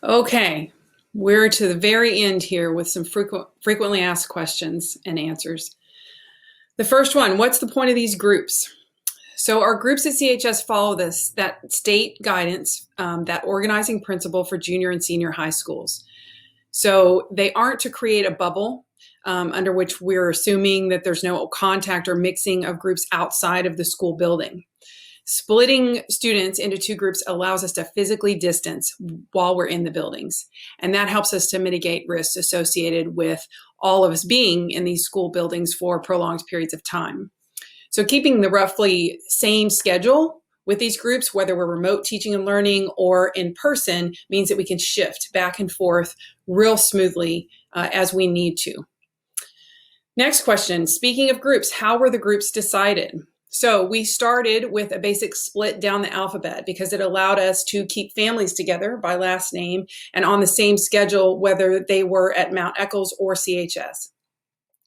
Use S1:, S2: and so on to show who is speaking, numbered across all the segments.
S1: Okay, we're to the very end here with some frequently asked questions and answers. The first one, what's the point of these groups? So our groups at CHS follow that state guidance, that organizing principle for junior and senior high schools. So they aren't to create a bubble under which we're assuming that there's no contact or mixing of groups outside of the school building. Splitting students into two groups allows us to physically distance while we're in the buildings. And that helps us to mitigate risks associated with all of us being in these school buildings for prolonged periods of time. So keeping the roughly same schedule with these groups, whether we're remote teaching and learning or in person, means that we can shift back and forth real smoothly as we need to. Next question, speaking of groups, how were the groups decided? So we started with a basic split down the alphabet because it allowed us to keep families together by last name and on the same schedule, whether they were at Mount Eccles or CHS.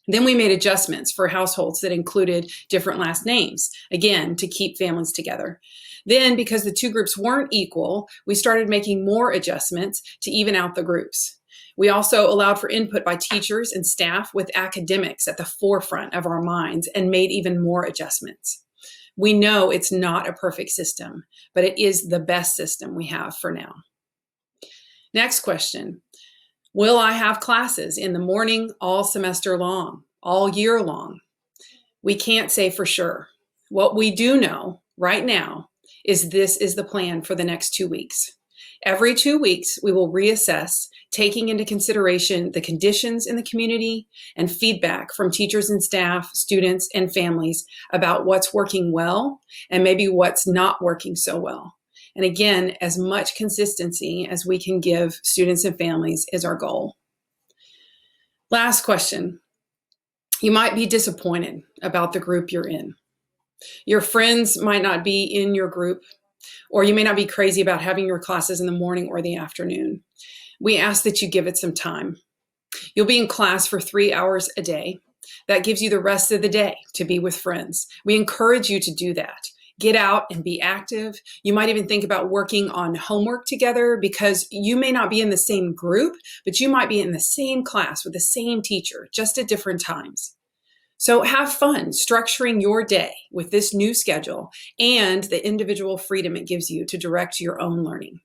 S1: Then we made adjustments for households that included different last names, again, to keep families together. Then, because the two groups weren't equal, we started making more adjustments to even out the groups. We also allowed for input by teachers and staff with academics at the forefront of our minds and made even more adjustments. We know it's not a perfect system, but it is the best system we have for now. Next question. Will I have classes in the morning all semester long, all year long? We can't say for sure. What we do know right now is this is the plan for the next 2 weeks. Every 2 weeks, we will reassess, taking into consideration the conditions in the community and feedback from teachers and staff, students, and families about what's working well and maybe what's not working so well. And again, as much consistency as we can give students and families is our goal. Last question. You might be disappointed about the group you're in. Your friends might not be in your group, or you may not be crazy about having your classes in the morning or the afternoon. We ask that you give it some time. You'll be in class for 3 hours a day. That gives you the rest of the day to be with friends. We encourage you to do that. Get out and be active. You might even think about working on homework together because you may not be in the same group, but you might be in the same class with the same teacher, just at different times. So have fun structuring your day with this new schedule and the individual freedom it gives you to direct your own learning.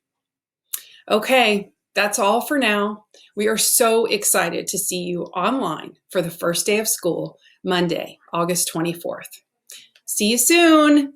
S1: Okay, that's all for now. We are so excited to see you online for the first day of school, Monday, August 24th. See you soon.